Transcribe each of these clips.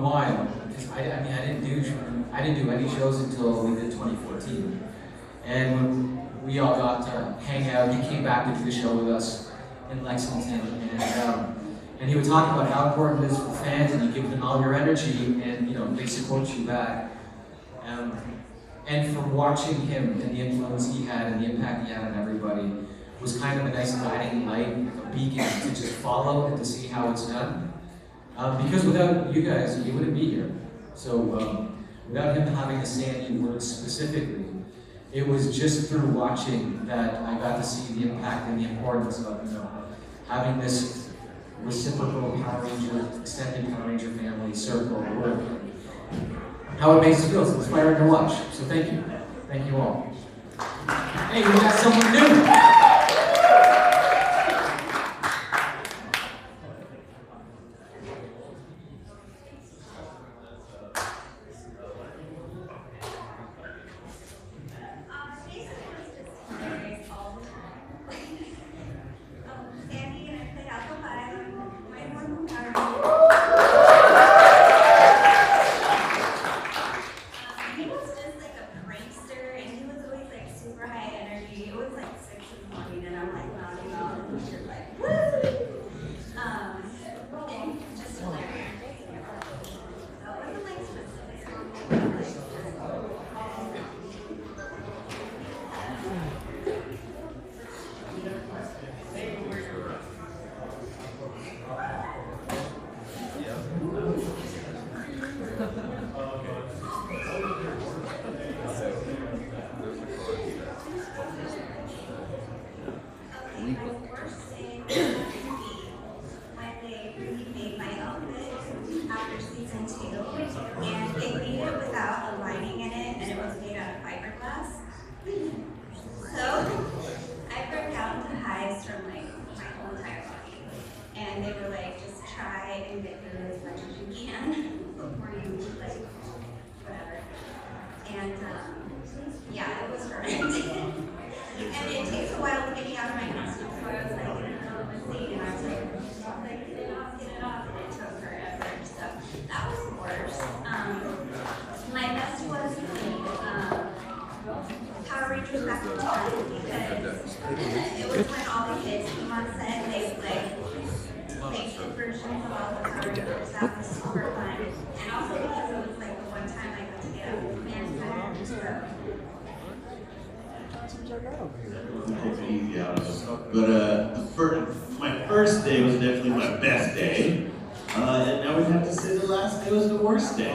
gone wild because I didn't do any shows until we did 2014, and when we all got to hang out, he came back to do the show with us in Lexington, and he would talk about how important it is for fans, and you give them all your energy, and they support you back. And from watching him and the influence he had and the impact he had on everybody was kind of a nice guiding light, a beacon to just follow and to see how it's done. Because without you guys, you wouldn't be here. So without him having to say any words specifically, it was just through watching that I got to see the impact and the importance of having this reciprocal Power Ranger, extended Power Ranger family circle work. How it makes us feel. It's inspiring to watch. So thank you. Thank you all. Hey, we got someone new. My first day was definitely my best day, and now we have to say the last day was the worst day.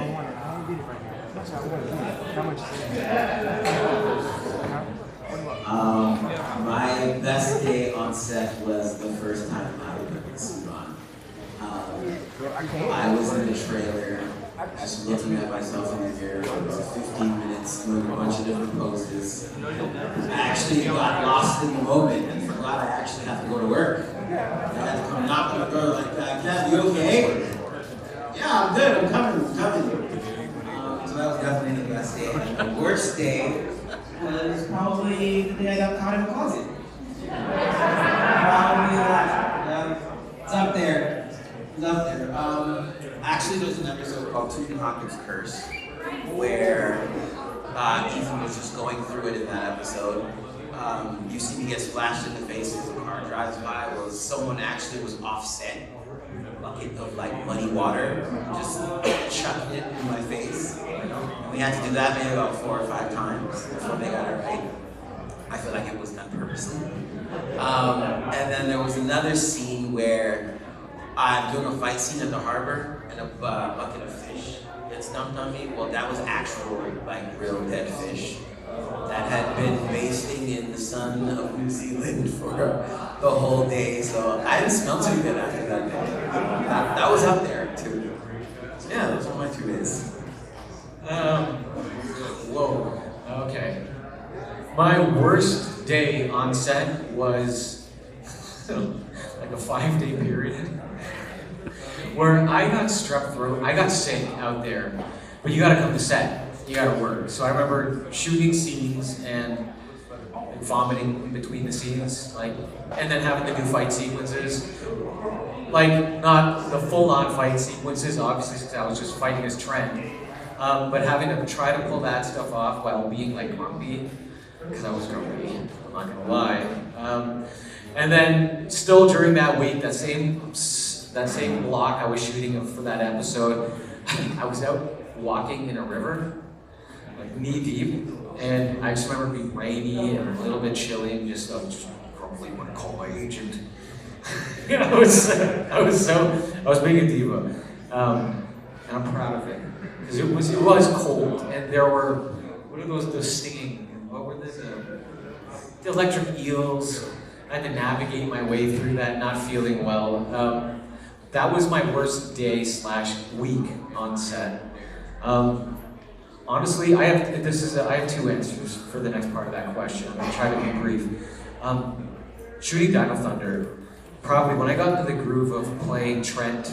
My best day on set was the first time I put the suit on. I was in the trailer, just looking at myself in the mirror for about 15 minutes, doing a bunch of different poses. I actually got lost in the moment and forgot I actually have to go to work. I had to come knock on the door like, Kev, you okay? Yeah, I'm good, I'm coming. So that was definitely the best day. And the worst day was probably the day I got caught in the closet. Probably that. It's up there. Actually, there's an episode called Duhaney's Curse, where Ethan was just going through it in that episode. You see me get splashed in the face as the car drives by. Well, someone actually was offset, a bucket of like muddy water, just chucking it in my face. We had to do that maybe about 4 or 5 times before they got it right. I feel like it was done purposely. And then there was another scene where I'm doing a fight scene at the harbor, and a bucket of fish gets dumped on me. Well, that was actual, like, real dead fish that had been basting in the sun of New Zealand for the whole day. So I didn't smell too good after that day. That was up there, too. So yeah, those were my 2 days. Whoa, okay. My worst day on set was like a 5-day period where I got strep throat. I got sick out there, but you gotta come to set. You gotta work. So I remember shooting scenes and vomiting in between the scenes, and then having to do fight sequences. Like, not the full-on fight sequences, obviously, since I was just fighting as Trent. But having to try to pull that stuff off while being like grumpy, because I was grumpy, I'm not gonna lie. And then still during that week, that same block I was shooting for that episode, I was out walking in a river, like knee deep, and I just remember being rainy and a little bit chilly, and I just probably want to call my agent. I was being a diva, and I'm proud of it because it was cold, and there were what are those stinging? What were the electric eels? I had to navigate my way through that, not feeling well. That was my worst day / week on set. Honestly, I have two answers for the next part of that question. I'm gonna try to be brief. Shooting Dino Thunder, probably when I got into the groove of playing Trent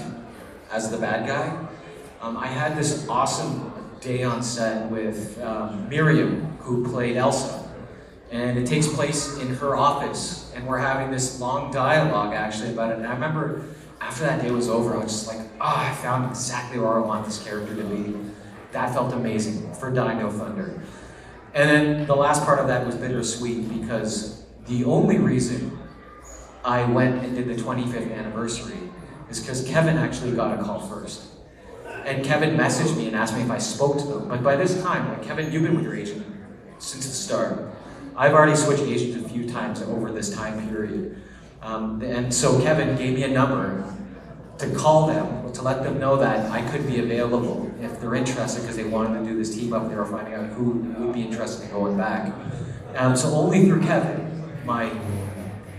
as the bad guy, I had this awesome day on set with Miriam, who played Elsa. And it takes place in her office, and we're having this long dialogue actually about it. And I remember after that day was over, I was just like, I found exactly where I want this character to be. That felt amazing for Dino Thunder. And then the last part of that was bittersweet because the only reason I went and did the 25th anniversary is because Kevin actually got a call first. And Kevin messaged me and asked me if I spoke to them. But by this time, like, Kevin, you've been with your agent since the start. I've already switched agents a few times over this time period. And so Kevin gave me a number to call them, to let them know that I could be available if they're interested because they wanted to do this team up. They were finding out who would be interested in going back. So only through Kevin, my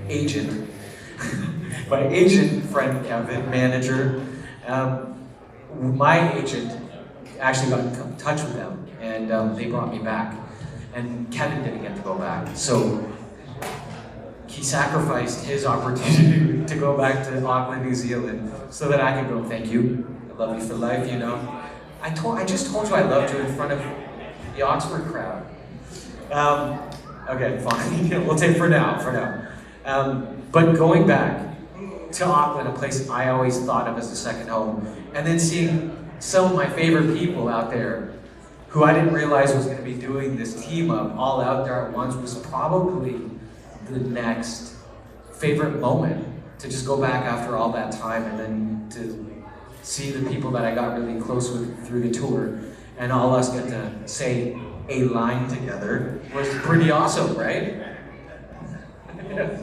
agent, my agent friend Kevin, manager, my agent actually got in touch with them and they brought me back. And Kevin didn't get to go back. So he sacrificed his opportunity to go back to Auckland, New Zealand, so that I could go, thank you, I love you for life, you know. I just told you I loved you in front of the Oxford crowd. Okay, fine, we'll take for now. But going back to Auckland, a place I always thought of as a second home, and then seeing some of my favorite people out there who I didn't realize was going to be doing this team up all out there at once was probably the next favorite moment, to just go back after all that time and then to see the people that I got really close with through the tour and all us get to say a line together was pretty awesome, right? I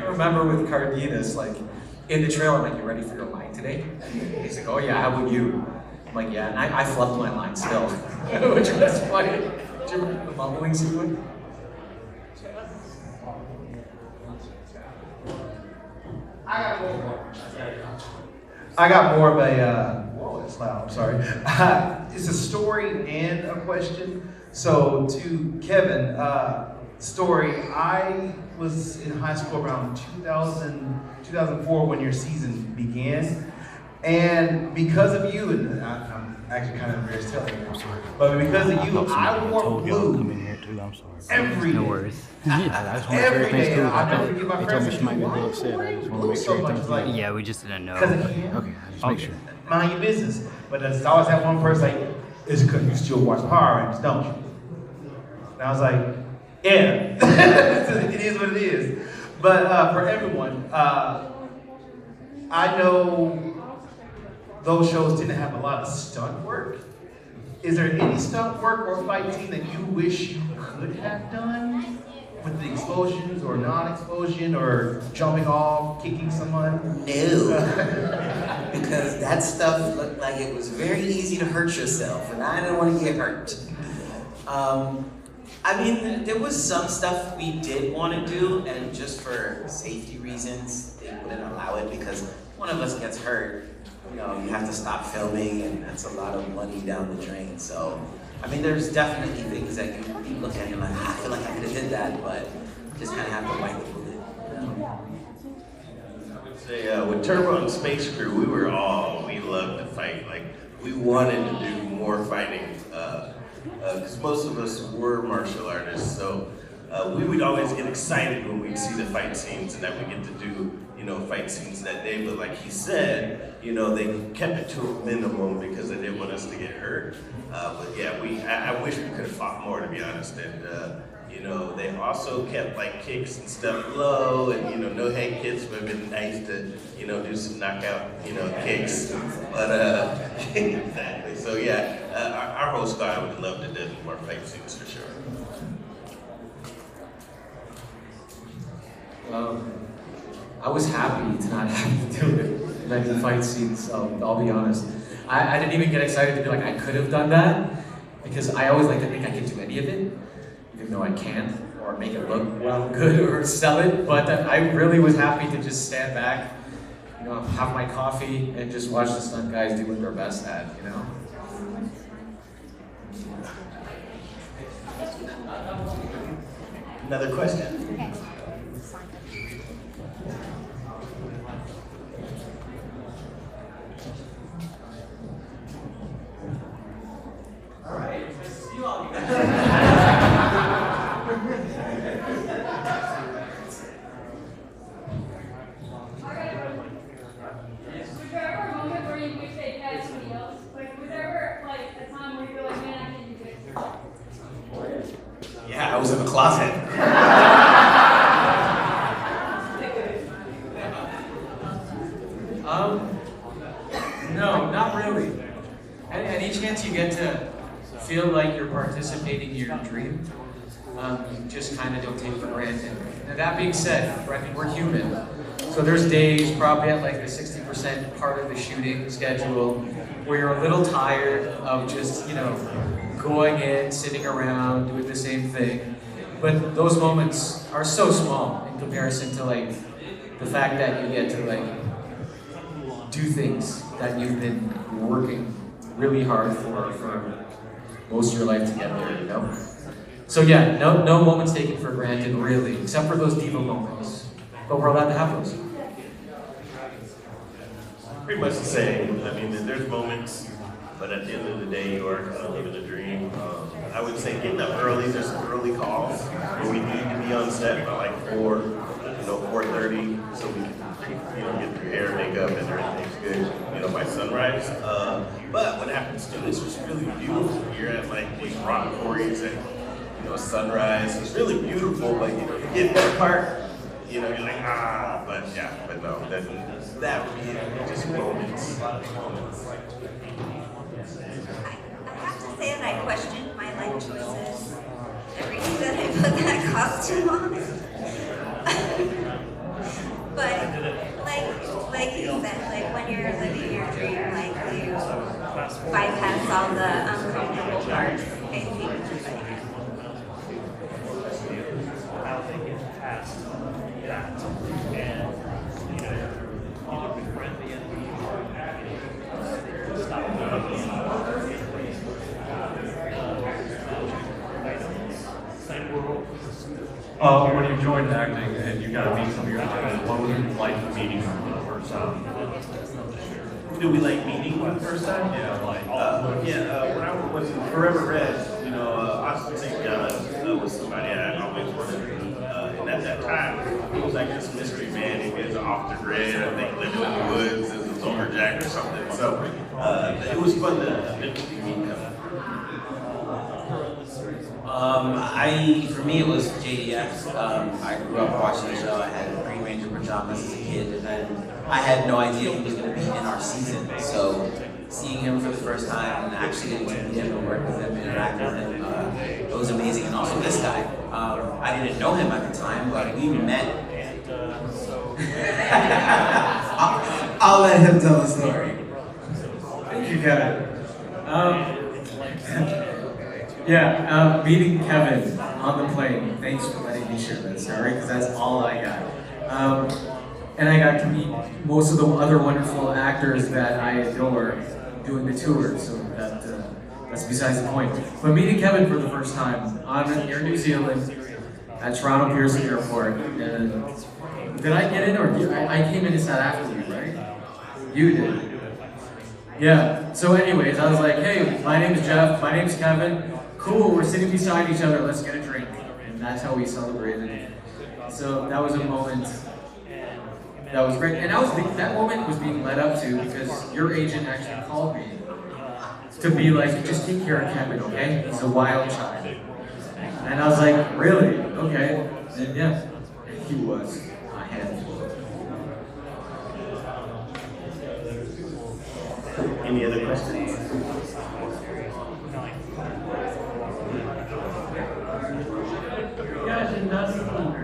remember with Cardenas, like in the trail, I'm like, you ready for your line today? He's like, oh yeah, how about you? I'm like, yeah, and I flubbed my line still, which was funny. Do you remember the mumbling sequence? I got more of a, whoa, it's loud, I'm sorry. It's a story and a question. So to Kevin, story, I was in high school around 2004 when your season began. And because of you, and I'm actually kind of embarrassed telling you, but because of you, I wore blue every day. No worries. I just want to make sure everything's cool. They told me she might be a little upset. I just want to make sure everything's cool. Yeah, we just didn't know. Because I can. Okay, just make sure. Mind your business. But there's always that one person like, it's because you still watch Power Rangers, don't you? And I was like, yeah, it is what it is. But for everyone, I know those shows didn't have a lot of stunt work. Is there any stunt work or fight scene that you wish you could have done with the explosions or non-explosion or jumping off, kicking someone? No, because that stuff looked like it was very easy to hurt yourself, and I didn't want to get hurt. I mean, there was some stuff we did want to do, and just for safety reasons, they wouldn't allow it because one of us gets hurt. You know, you have to stop filming, and that's a lot of money down the drain. So, I mean, there's definitely things that you look at and you're like, I feel like I could have did that, but just kind of have to bite the bullet. You know? I would say with Turbo and Space Crew, we loved to fight. Like, we wanted to do more fighting because most of us were martial artists. So we would always get excited when we'd see the fight scenes and that we get to do, fight scenes that day, but like he said, they kept it to a minimum because they didn't want us to get hurt. But yeah, I wish we could have fought more, to be honest. And they also kept like kicks and stuff low, and no head kicks would have been nice to do some knockout kicks. But exactly. So yeah, our whole squad would love to do more fight scenes for sure. I was happy to not have to do it, like the fight scenes, I'll be honest. I didn't even get excited to be like, I could have done that, because I always like to think I can do any of it, even though I can't, or make it look good, or sell it, but I really was happy to just stand back, have my coffee, and just watch the stunt guys do what they're best at, Another question? Okay. Yeah, I was in the closet. No, not really. Any chance you get to feel like you're participating in your dream, you just kind of don't take for granted. Now that being said, we're human. So there's days, probably at like the 60% part of the shooting schedule, where you're a little tired of just, going in, sitting around, doing the same thing. But those moments are so small in comparison to like the fact that you get to like do things that you've been working really hard for most of your life to get there, So yeah, no moments taken for granted really, except for those diva moments. But we're allowed to have those. Pretty much the same. I mean, there's moments, but at the end of the day, you are kind of living a dream. I would say getting up early, there's some early calls where we need to be on set by like 4:30, so we can, get through hair, makeup, and everything's good, by sunrise. But what happens too is just really beautiful. You're at like these rock quarries at, sunrise. It's really beautiful, but you get that part, you're like, but no, that would be just moments. I have to say that I questioned my life choices every day that I put that costume on. But like you said, like when you're living your dream, like you bypass all the uncomfortable parts. I think it's past that, and either befriend the enemy or stop when you joined acting and you got to meet some of your idols, what was it like meeting them for the first time? Do we like meeting for the first time? Yeah, like when I was in Forever Red, Austin St. John was somebody I always wanted to meet. And at that time, he was like this mystery man. He was off the grid, I think living in the woods as a lumberjack or something. So it was fun to meet him. For me, it was JDX. I grew up watching the show. I had Green Ranger pajamas as a kid, and then I had no idea he was going to be in our season. So seeing him for the first time and actually getting to meet him and work with him, interact with him, it was amazing. And also this guy, I didn't know him at the time, but we met. I'll let him tell the story. Thank you, Kevin. Meeting Kevin on the plane. Thanks for letting me share that story, because that's all I got. And I got to meet most of the other wonderful actors that I adore doing the tour, so that's besides the point. But meeting Kevin for the first time here in New Zealand at Toronto Pearson Airport. Did I get in, or I came in and sat after you, right? You did. Yeah, so anyways, I was like, hey, my name is Jeff, my name's Kevin. Cool, we're sitting beside each other, let's get a drink. And that's how we celebrated. So that was a moment that was great. And that moment was being led up to because your agent actually called me to be like, just take care of Kevin, okay? He's a wild child. And I was like, really? Okay. And yeah, he was a handful. Any other questions? Guys, in Dustin Thunder.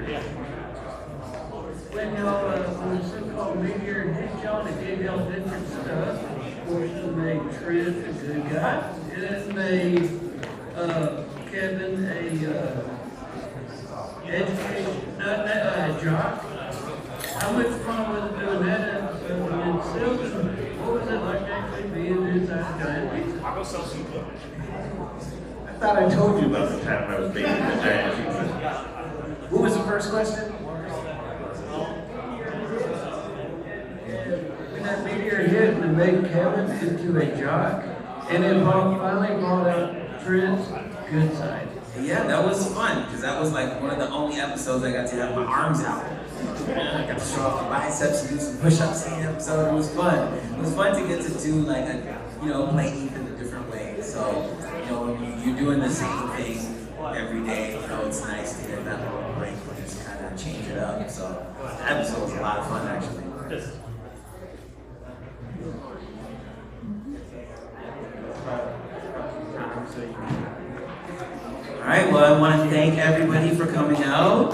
When y'all, when the so-called meteor hit y'all, it gave y'all different stuff. Portion made Trent a good guy, and it made Kevin a education, a jock. How much fun was it doing that episode? And then Selwn, what was it like actually being inside the giant pizza? I'll go sell some. I thought I told you about the time I was baking the giant pizza. What was the first question? When that meteor hit and it made Kevin into a jock, and it finally brought out Trent's good side. Yeah, that was fun because that was like one of the only episodes I got to have my arms out. I got to show off the biceps and do some push-ups in the episode. It was fun. It was fun to get to do like play Ethan a different way. So when you're doing the same thing every day, it's nice to get that little break and just kind of change it up. So that episode was a lot of fun actually. All right, well, I want to thank everybody for coming out.